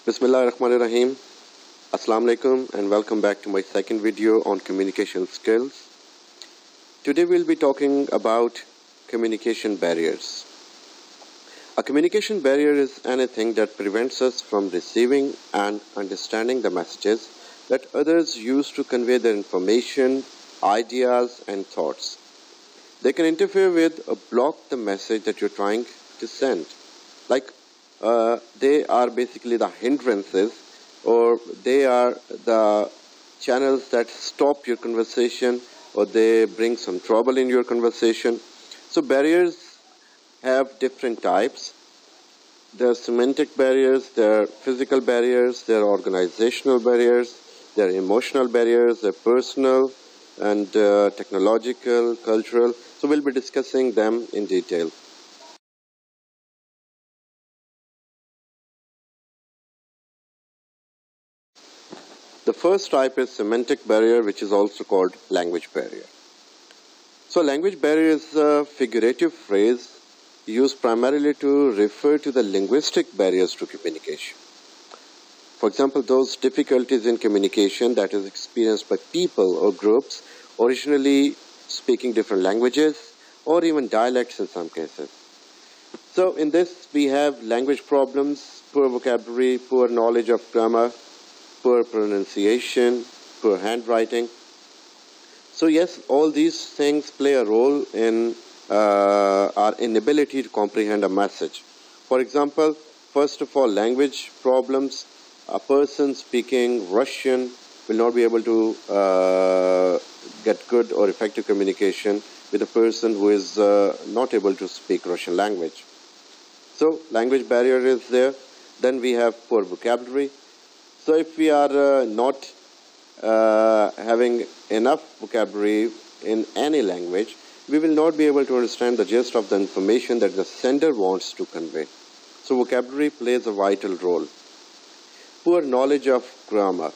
Bismillahirrahmanirrahim. Assalamu alaikum and welcome back to my second video on communication skills. Today we'll be talking about communication barriers. A communication barrier is anything that prevents us from receiving and understanding the messages that others use to convey their information, ideas and thoughts. They can interfere with or block the message that you're trying to send. They are basically the hindrances, or they are the channels that stop your conversation, or they bring some trouble in your conversation. So barriers have different types. There are semantic barriers, there are physical barriers, there are organizational barriers, there are emotional barriers, there are personal and technological, cultural. So we'll be discussing them in detail. The first type is semantic barrier, which is also called language barrier. So language barrier is a figurative phrase used primarily to refer to the linguistic barriers to communication. For example, those difficulties in communication that is experienced by people or groups originally speaking different languages or even dialects in some cases. So in this we have language problems, poor vocabulary, poor knowledge of grammar, poor pronunciation, poor handwriting. So yes, all these things play a role in our inability to comprehend a message. For example, first of all, language problems. A person speaking Russian will not be able to get good or effective communication with a person who is not able to speak Russian language. So language barrier is there. Then we have poor vocabulary. So if we are not having enough vocabulary in any language, we will not be able to understand the gist of the information that the sender wants to convey. So vocabulary plays a vital role. Poor knowledge of grammar.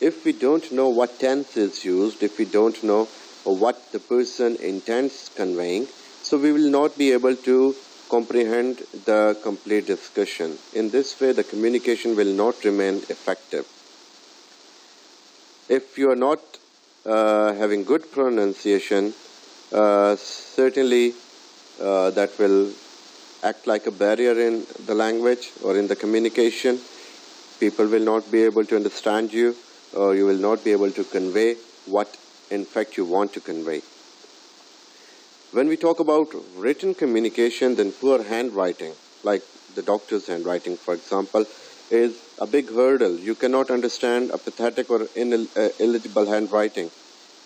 If we don't know what tense is used, if we don't know what the person intends conveying, so we will not be able to comprehend the complete discussion. In this way, the communication will not remain effective. If you are not having good pronunciation, certainly that will act like a barrier in the language or in the communication. People will not be able to understand you, or you will not be able to convey what in fact you want to convey. When we talk about written communication, then poor handwriting, like the doctor's handwriting, for example, is a big hurdle. You cannot understand a pathetic or illegible handwriting.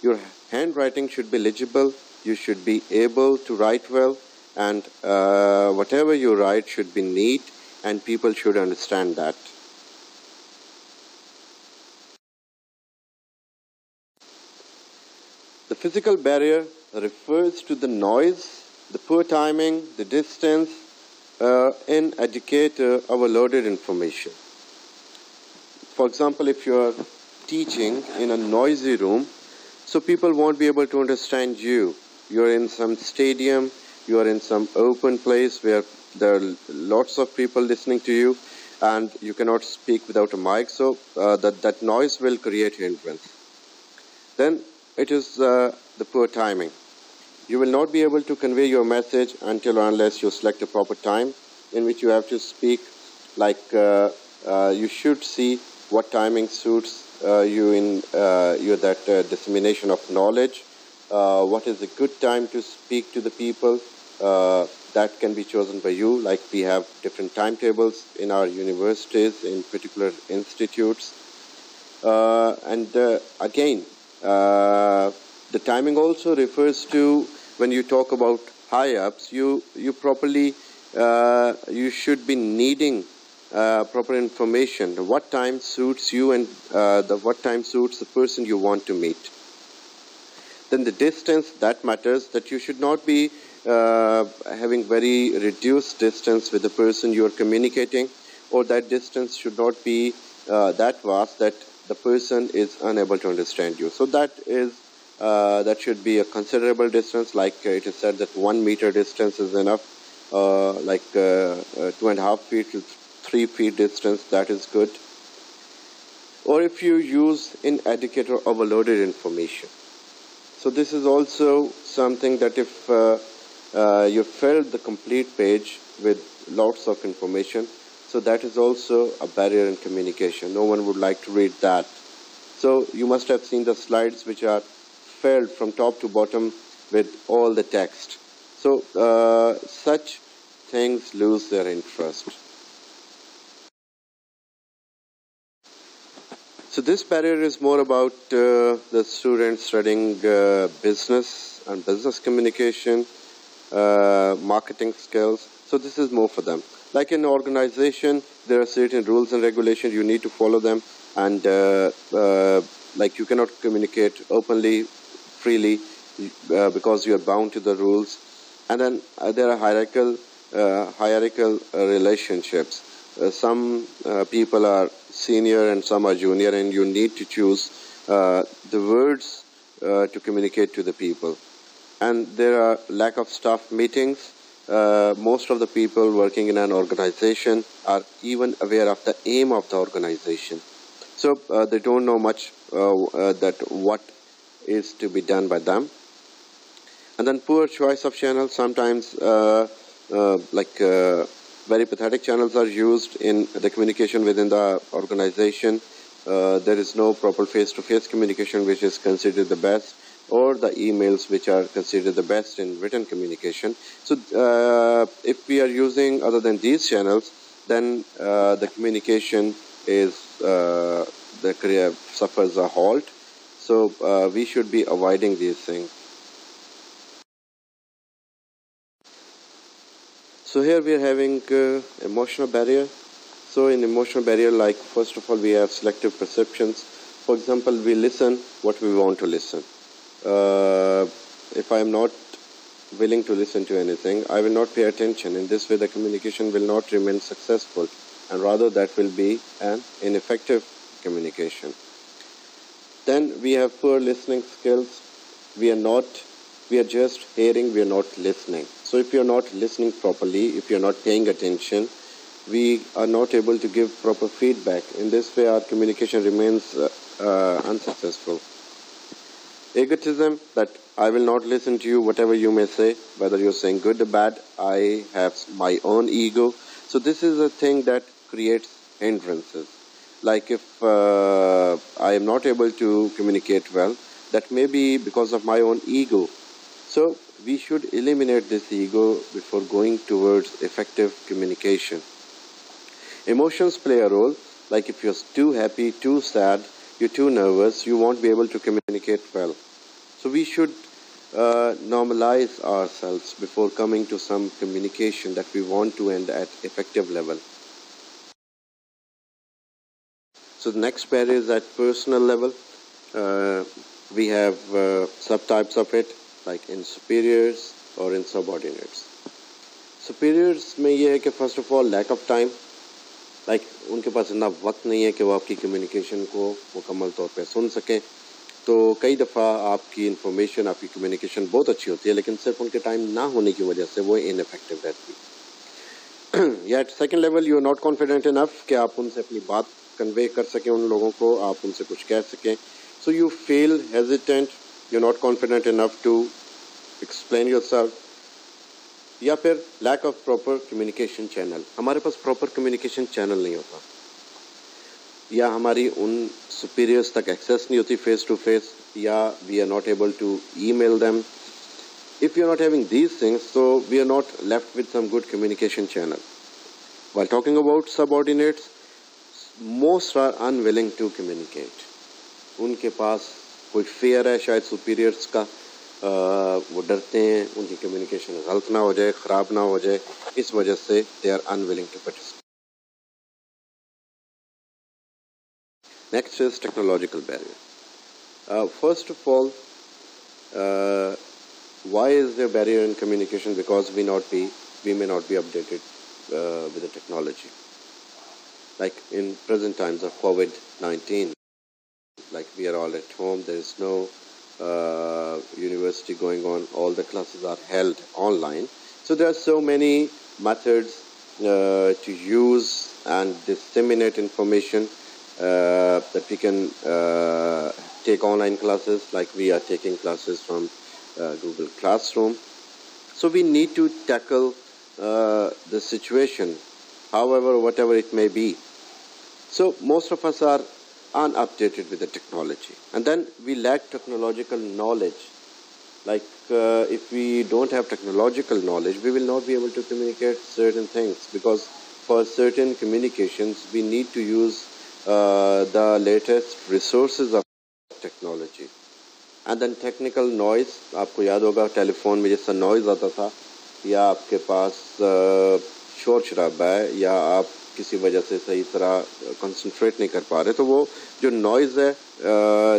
Your handwriting should be legible. You should be able to write well, and whatever you write should be neat, and people should understand that. The physical barrier refers to the noise, the poor timing, the distance in educate overloaded information. For example, if you are teaching in a noisy room, so people won't be able to understand you. You are in some stadium, you are in some open place where there are lots of people listening to you, and you cannot speak without a mic, so that noise will create hindrance. Then it is the poor timing. You will not be able to convey your message until or unless you select a proper time in which you have to speak. You should see what timing suits you in that dissemination of knowledge. What is a good time to speak to the people? That can be chosen by you. Like we have different timetables in our universities, in particular institutes. Again, the timing also refers to when you talk about high-ups, you should be needing proper information. What time suits you and what time suits the person you want to meet. Then the distance, that matters, that you should not be having very reduced distance with the person you are communicating, or that distance should not be that vast that the person is unable to understand you. So that should be a considerable distance, like it is said that 1 meter distance is enough, 2.5 feet to 3 feet distance, that is good. Or if you use inadequate or overloaded information. So this is also something that if you filled the complete page with lots of information, so that is also a barrier in communication. No one would like to read that. So you must have seen the slides which are filled from top to bottom with all the text. So such things lose their interest. So this barrier is more about the students studying business and business communication, marketing skills. So this is more for them. Like in an organization, there are certain rules and regulations, you need to follow them, and like you cannot communicate openly, freely, because you are bound to the rules. And then there are hierarchical relationships. Some people are senior and some are junior, and you need to choose the words to communicate to the people. And there are lack of staff meetings. Most of the people working in an organization are even aware of the aim of the organization. So they don't know much that what is to be done by them. And then poor choice of channels. Sometimes very pathetic channels are used in the communication within the organization. There is no proper face-to-face communication which is considered the best, or the emails which are considered the best in written communication. So if we are using other than these channels, then the communication is the career suffers a halt. So we should be avoiding these things. So here we are having emotional barrier. So in emotional barrier, like first of all, we have selective perceptions. For example, we listen what we want to listen. If I am not willing to listen to anything, I will not pay attention. In this way, the communication will not remain successful, and rather that will be an ineffective communication. Then we have poor listening skills. We are just hearing, we are not listening. So if you are not listening properly, if you are not paying attention, we are not able to give proper feedback. In this way, our communication remains unsuccessful. Egotism, that I will not listen to you, whatever you may say, whether you're saying good or bad, I have my own ego. So this is a thing that creates hindrances. Like if I am not able to communicate well, that may be because of my own ego. So we should eliminate this ego before going towards effective communication. Emotions play a role. Like if you're too happy, too sad, you're too nervous, you won't be able to communicate well. So we should normalize ourselves before coming to some communication that we want to end at effective level. So the next barrier is at personal level. We have subtypes of it, like in superiors or in subordinates. Superiors में ये है कि first of all lack of time, like उनके पास इतना वक्त नहीं है कि वो आपकी communication को मुकम्मल तौर पे सुन सकें. तो कई दफ़ा आपकी इन्फॉर्मेशन, आपकी कम्युनिकेशन बहुत अच्छी होती है, लेकिन सिर्फ उनके टाइम ना होने की वजह से वो इनइफेक्टिव रहती है. या at second level you are not confident enough कि आप उनसे अपनी बात कन्वे कर सकें, उन लोगों को आप उनसे कुछ कह सकें. So you feel hesitant, you are not confident enough to explain yourself. या फिर lack of proper communication channel, हमारे पास प्रॉपर कम्युनिकेशन चैनल नहीं होता, या हमारी उन सुपीरियर्स तक एक्सेस नहीं होती फेस टू फेस, या we are not able to email them. If you are not having these things, so we are not left with some good communication channel. While talking about subordinates, most are unwilling to communicate. उनके पास कोई fear है शायद superiors का, वो डरते हैं उनकी communication गलत ना हो जाए, ख़राब ना हो जाए, इस वजह से they are unwilling to participate. Next is technological barrier. First of all, why is there barrier in communication? Because we may not be updated with the technology. Like in present times of COVID-19, like we are all at home, there is no university going on, all the classes are held online. So there are so many methods to use and disseminate information, that we can take online classes like we are taking classes from Google Classroom. So we need to tackle the situation, however, whatever it may be. So most of us are unupdated with the technology, and then we lack technological knowledge. Like if we don't have technological knowledge, we will not be able to communicate certain things, because for certain communications we need to use the latest resources of technology. And then technical noise, आपको याद होगा telephone में जैसा noise आता था, या आपके पास शोर शराबा है, या आप किसी वजह से सही तरह कंसंट्रेट नहीं कर पा रहे, तो वो जो नॉइज है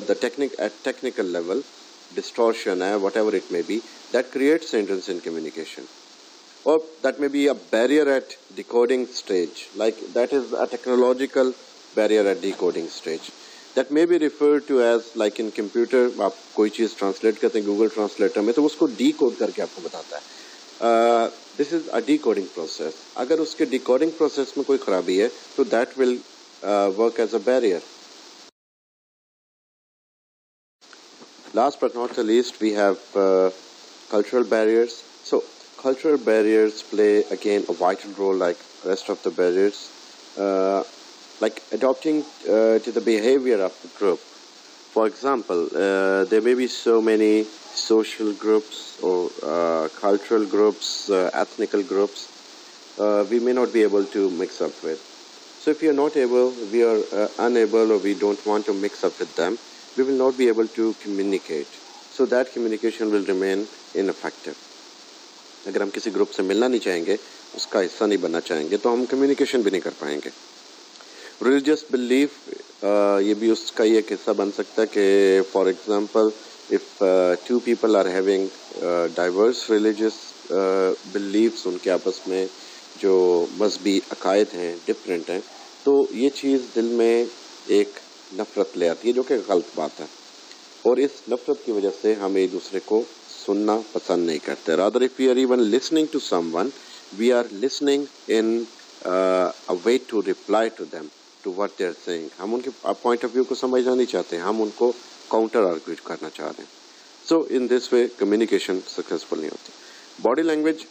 द टेक्निकल लेवल distortion है, whatever it may be, that creates hindrance in communication. Or that may be a barrier at decoding stage, like that is a technological barrier at decoding stage. That may be referred to as, like in computer, आप कोई चीज़ translate करते हैं Google translator में, तो उसको decode करके आपको बताता है. This is a decoding process. अगर उसके decoding process में कोई खराबी है, तो that will work as a barrier. Last but not the least, we have cultural barriers. So cultural barriers play again a vital role like rest of the barriers, like adopting to the behavior of the group. For example, there may be so many social groups or cultural groups, ethnical groups we may not be able to mix up with. So if we are unable, or we don't want to mix up with them, we will not be able to communicate. So that communication will remain ineffective. अगर हम किसी group से मिलना नहीं चाहेंगे, उसका हिस्सा नहीं बनना चाहेंगे, तो हम कम्युनिकेशन भी नहीं कर पाएंगे. रिलीजियस बिलीफ, ये भी उसका ही एक हिस्सा बन सकता है कि for example if two people are having diverse religious beliefs, उनके आपस में जो मजहबी अकायद हैं डिफरेंट हैं, तो ये चीज़ दिल में एक नफरत ले आती है, जो कि गलत बात है. और इस नफरत की वजह से हम एक दूसरे को सुनना पसंद नहीं करते. Rather if we are even listening to someone, we are listening in a way to reply to them, to what they are saying. हम उनके पॉइंट ऑफ व्यू को समझना नहीं चाहते, हम उनको काउंटर आर्ग्यू करना चाह रहे हैं. So in this way communication successful नहीं होती. Body language,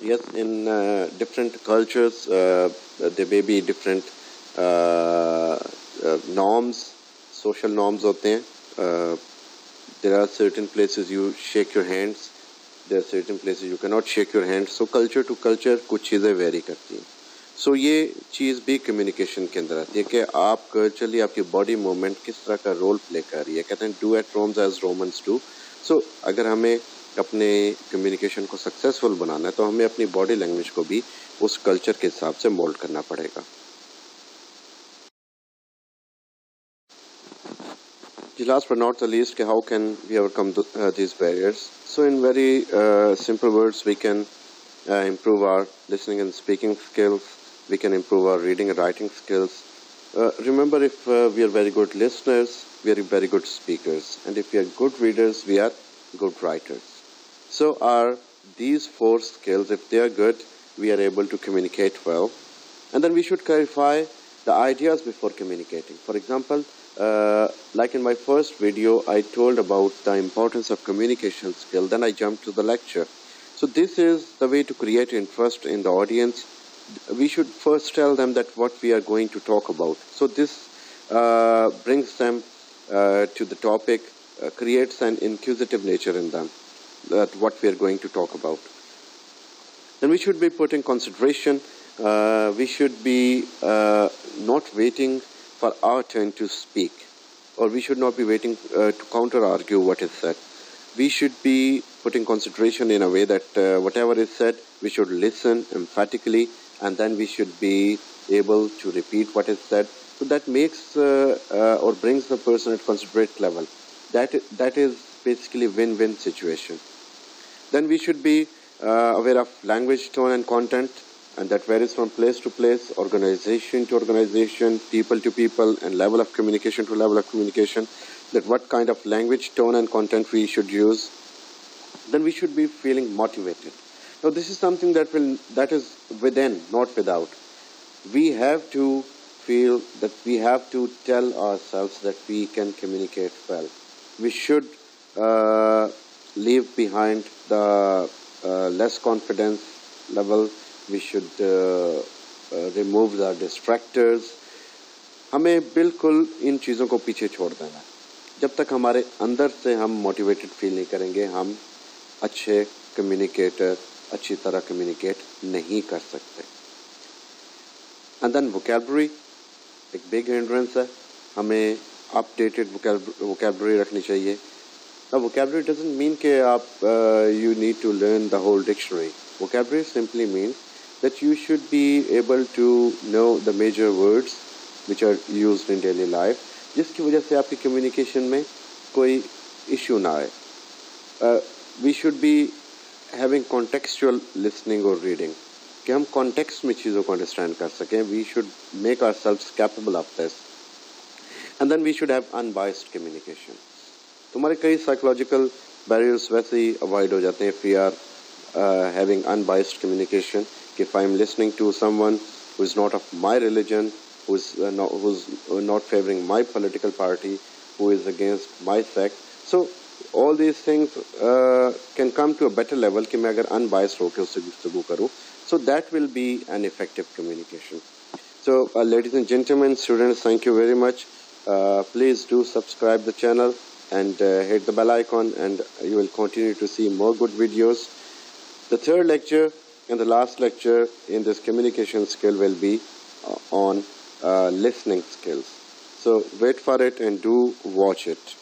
yes, in different cultures there may be different norms, social norms होते हैं. There are certain places you shake your hands, there are certain places you cannot shake your hands. So culture to culture कुछ चीज़ें vary करती हैं. So ये चीज़ भी communication के अंदर आती है कि आप कल्चरली आपकी बॉडी मूवमेंट किस तरह का रोल प्ले कर रही है. कहते हैं do at Rome as Romans do. So अगर हमें अपने कम्युनिकेशन को सक्सेसफुल बनाना है, तो हमें अपनी बॉडी लैंग्वेज को भी उस कल्चर के हिसाब से मोल्ड करना पड़ेगा. Last but not the least, how can we overcome these barriers? So in very simple words, we can improve our listening and speaking skills. We can improve our reading and writing skills. Remember, if we are very good listeners, we are very good speakers. And if we are good readers, we are good writers. So these four skills, if they are good, we are able to communicate well. And then we should clarify the ideas before communicating. For example, like in my first video, I told about the importance of communication skill. Then I jumped to the lecture. So this is the way to create interest in the audience. We should first tell them that what we are going to talk about. So this brings them to the topic, creates an inquisitive nature in them, that what we are going to talk about. Then we should be putting consideration. We should be not waiting for our turn to speak, or we should not be waiting to counter argue what is said. We should be putting consideration in a way that whatever is said, we should listen emphatically, and then we should be able to repeat what is said. So that makes or brings the person at considerate level. That is basically win-win situation. Then we should be aware of language, tone, and content. And that varies from place to place, organization to organization, people to people, and level of communication to level of communication, that what kind of language, tone, and content we should use. Then we should be feeling motivated. Now this is something that is within, not without. we have to feel that we have to tell ourselves that we can communicate well. We should leave behind the less confidence level. We should remove the distractors. हमें बिल्कुल इन चीज़ों को पीछे छोड़ देना है. जब तक हमारे अंदर से हम मोटिवेटेड फील नहीं करेंगे, हम अच्छे कम्युनिकेटर अच्छी तरह कम्युनिकेट नहीं कर सकते. एंड देन वोकैबुलरी एक बिग हिंड्रेंस है. हमें अपडेटेड वोकैबुलरी रखनी चाहिए. Now, vocabulary doesn't mean that you need to learn the whole dictionary. Vocabulary simply means that you should be able to know the major words which are used in daily life, जिसकी वजह से आपकी communication में कोई issue ना आए. We should be having contextual listening or reading, कि हम context में चीज़ों को understand कर सकें. We should make ourselves capable of this. And then we should have unbiased communication. तुम्हारे कई psychological barriers वैसे ही avoid हो जाते हैं if we are having unbiased communication. If I am listening to someone who is not of my religion, who's not favoring my political party, who is against my sect, so all these things can come to a better level कि मैं अगर unbiased होकर उससे गुफ्तगू करूँ, so that will be an effective communication. So ladies and gentlemen, students, thank you very much. Please do subscribe the channel and hit the bell icon, and you will continue to see more good videos. The third lecture and the last lecture in this communication skill will be on listening skills. So wait for it and do watch it.